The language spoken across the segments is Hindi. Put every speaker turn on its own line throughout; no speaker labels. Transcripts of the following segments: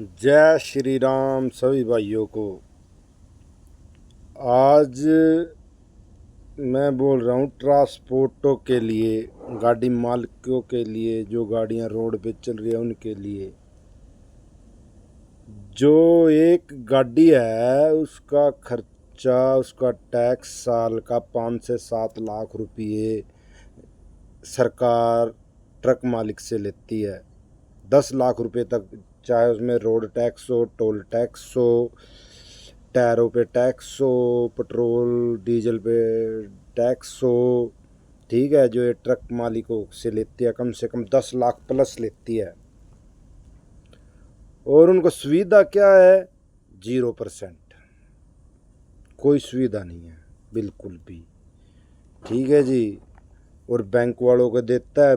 जय श्री राम सभी भाइयों को। आज मैं बोल रहा हूँ ट्रांसपोर्टों के लिए, गाड़ी मालिकों के लिए, जो गाड़ियाँ रोड पे चल रही है उनके लिए। जो एक गाड़ी है उसका खर्चा, उसका टैक्स साल का 5 से 7 लाख रुपये सरकार ट्रक मालिक से लेती है। 10 लाख रुपए तक, चाहे उसमें रोड टैक्स हो, टोल टैक्स हो, टायरों पे टैक्स हो, पेट्रोल डीजल पे टैक्स हो। ठीक है, जो ये ट्रक मालिकों से लेती है कम से कम 10 लाख प्लस लेती है। और उनको सुविधा क्या है? 0%। कोई सुविधा नहीं है बिल्कुल भी। ठीक है जी। और बैंक वालों को देता है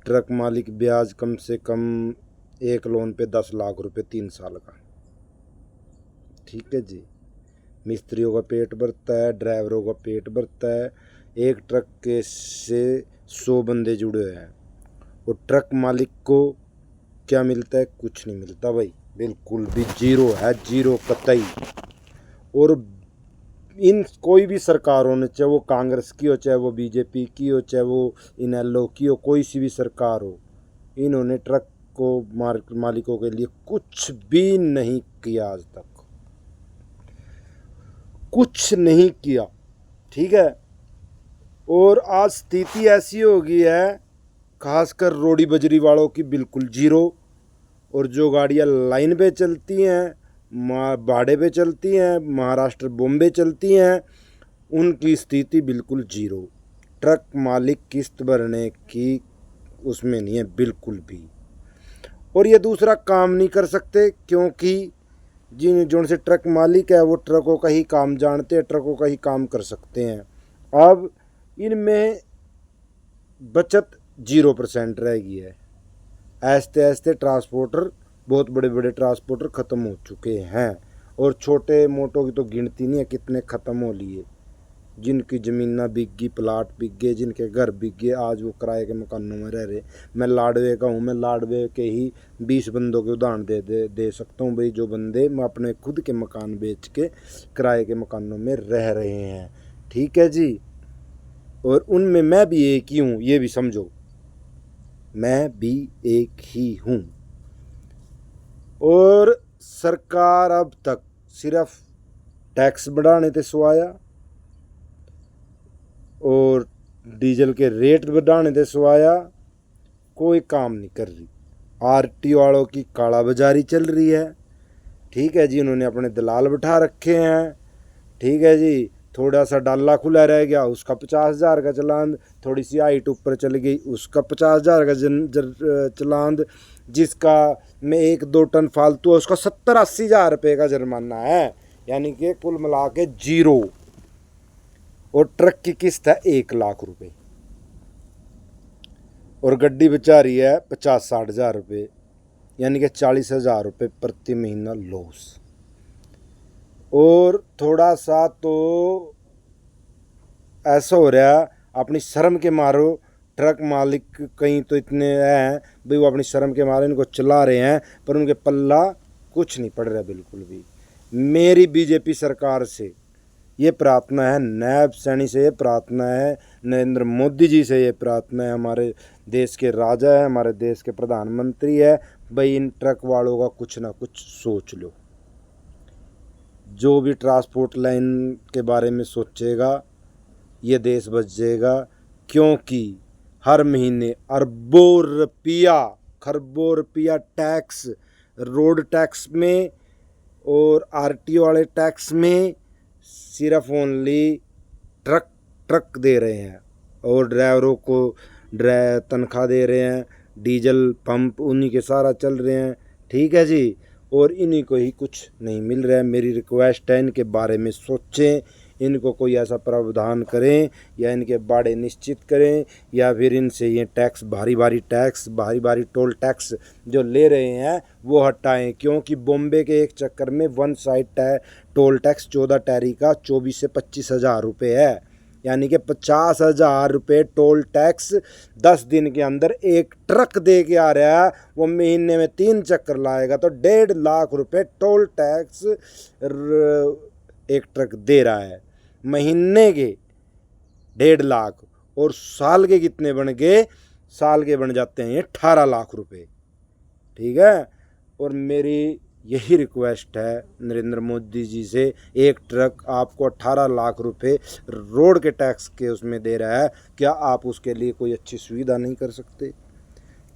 ट्रक मालिक ब्याज कम से कम एक लोन पे 10 लाख रुपए 3 साल का। ठीक है जी। मिस्त्रियों का पेट भरता है, ड्राइवरों का पेट भरता है। एक ट्रक के से 100 बंदे जुड़े हैं और ट्रक मालिक को क्या मिलता है? कुछ नहीं मिलता भाई, बिल्कुल भी जीरो है, जीरो कतई। और इन कोई भी सरकार होने, चाहे वो कांग्रेस की हो, चाहे वो बीजेपी की हो, चाहे वो इनेलो की हो, कोई सी भी सरकार हो, इन्होंने ट्रक को मालिकों के लिए कुछ भी नहीं किया, आज तक कुछ नहीं किया। ठीक है। और आज स्थिति ऐसी हो गई है, खासकर रोडी बजरी वालों की बिल्कुल जीरो। और जो गाड़ियाँ लाइन पे चलती हैं, भाड़े पे चलती हैं, महाराष्ट्र बॉम्बे चलती हैं, उनकी स्थिति बिल्कुल जीरो। ट्रक मालिक किस्त भरने की उसमें नहीं है बिल्कुल भी। और ये दूसरा काम नहीं कर सकते क्योंकि जो से ट्रक मालिक है वो ट्रकों का ही काम जानते हैं, ट्रकों का ही काम कर सकते हैं। अब इनमें बचत 0% रह गई है। ऐसे ऐसे ट्रांसपोर्टर, बहुत बड़े बड़े ट्रांसपोर्टर ख़त्म हो चुके हैं। और छोटे मोटों की तो गिनती नहीं है कितने ख़त्म हो लिए। जिनकी ज़मीन बिक गई, प्लाट बिक गए, जिनके घर बिक गए, आज वो किराए के मकानों में रह रहे। मैं लाडवे का हूँ, मैं लाडवे के ही 20 बंदों के उदाहरण दे सकता हूँ भाई, जो बंदे अपने खुद के मकान बेच के किराए के मकानों में रह रहे हैं। ठीक है जी। और उनमें मैं भी एक ही हूँ, ये भी समझो, मैं भी एक ही हूँ। और सरकार अब तक सिर्फ टैक्स बढ़ाने ते सुआया और डीजल के रेट बढ़ाने ते सुआया कोई काम नहीं कर रही। आरटी वालों की काला बाजारी चल रही है। ठीक है जी। उन्होंने अपने दलाल बिठा रखे हैं। ठीक है जी। थोड़ा सा डाला खुला रह गया, उसका 50,000 का चलान। थोड़ी सी हाइट ऊपर चली गई, उसका 50,000 का चलान। जिसका में 1-2 टन फालतू है, उसका 70-80 हज़ार रुपये का जुर्माना है। यानी कि कुल मिला के जीरो। और ट्रक की किस्त है 1 लाख रुपये। और गड्डी बचा रही है 50-60 हज़ार रुपये, यानी कि 40,000 रुपये प्रति महीना लॉस। और थोड़ा सा तो ऐसा हो रहा, अपनी शर्म के मारो ट्रक मालिक कहीं तो इतने हैं भाई, वो अपनी शर्म के मारे इनको चला रहे हैं, पर उनके पल्ला कुछ नहीं पड़ रहा बिल्कुल भी। मेरी बीजेपी सरकार से ये प्रार्थना है, नायब सैनी से ये प्रार्थना है, नरेंद्र मोदी जी से ये प्रार्थना है, हमारे देश के राजा है, हमारे देश के प्रधानमंत्री है, भाई इन ट्रक वालों का कुछ ना कुछ सोच लो। जो भी ट्रांसपोर्ट लाइन के बारे में सोचेगा ये देश बच जाएगा। क्योंकि हर महीने अरबों रुपया, खरबों रुपया टैक्स, रोड टैक्स में और आरटीओ वाले टैक्स में सिर्फ ओनली ट्रक दे रहे हैं। और ड्राइवरों को तनख्वाह दे रहे हैं, डीजल पंप उन्हीं के सारा चल रहे हैं। ठीक है जी। और इन्हीं को ही कुछ नहीं मिल रहा है। मेरी रिक्वेस्ट है, इनके बारे में सोचें, इनको कोई ऐसा प्रावधान करें या इनके बाड़े निश्चित करें, या फिर इनसे ये टैक्स, भारी भारी टोल टैक्स जो ले रहे हैं वो हटाएं। क्योंकि बॉम्बे के एक चक्कर में वन साइड टोल टैक्स 14 टैरी का 24 से 25 हज़ार रुपये है। यानी कि 50,000 रुपये टोल टैक्स 10 दिन के अंदर एक ट्रक दे के आ रहा है। वो महीने में 3 चक्कर लाएगा तो 1.5 लाख रुपये टोल टैक्स एक ट्रक दे रहा है। महीने के 1.5 लाख और साल के कितने बन गए? साल के बन जाते हैं 18 लाख रुपये। ठीक है। और मेरी यही रिक्वेस्ट है नरेंद्र मोदी जी से, एक ट्रक आपको 18 लाख रुपए रोड के टैक्स के उसमें दे रहा है, क्या आप उसके लिए कोई अच्छी सुविधा नहीं कर सकते?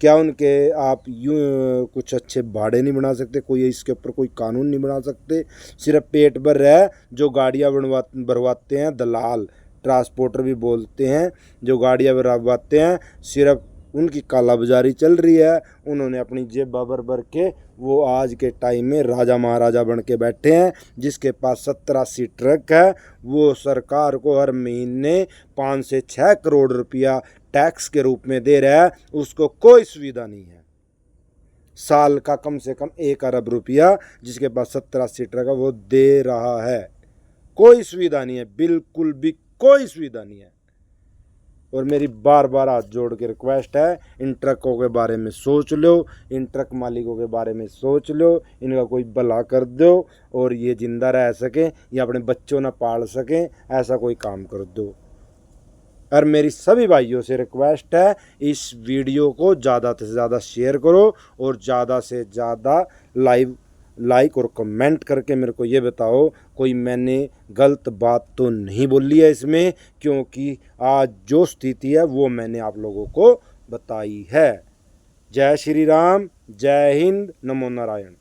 क्या उनके आप यूँ कुछ अच्छे भाड़े नहीं बना सकते? कोई इसके ऊपर कोई कानून नहीं बना सकते? सिर्फ पेट भर रहा है जो गाड़ियाँ भरवाते हैं, दलाल ट्रांसपोर्टर भी बोलते हैं, जो गाड़ियाँ भरवाते हैं, सिर्फ उनकी कालाबाजारी चल रही है। उन्होंने अपनी जेब भर भर के वो आज के टाइम में राजा महाराजा बन के बैठे हैं। जिसके पास 70-80 ट्रक है वो सरकार को हर महीने 5 से 6 करोड़ रुपया टैक्स के रूप में दे रहा है। उसको कोई सुविधा नहीं है। साल का कम से कम 1 अरब रुपया जिसके पास 70-80 ट्रक है वो दे रहा है। कोई सुविधा नहीं है, बिल्कुल भी कोई सुविधा नहीं है। और मेरी बार बार हाथ जोड़ के रिक्वेस्ट है, इन ट्रकों के बारे में सोच लो, इन ट्रक मालिकों के बारे में सोच लो, इनका कोई भला कर दो और ये ज़िंदा रह सकें या अपने बच्चों ना पाल सकें, ऐसा कोई काम कर दो। और मेरी सभी भाइयों से रिक्वेस्ट है, इस वीडियो को ज़्यादा से ज़्यादा शेयर करो और ज़्यादा से ज़्यादा लाइक और कमेंट करके मेरे को ये बताओ कोई मैंने गलत बात तो नहीं बोली है इसमें, क्योंकि आज जो स्थिति है वो मैंने आप लोगों को बताई है। जय श्री राम, जय हिंद, नमो नारायण।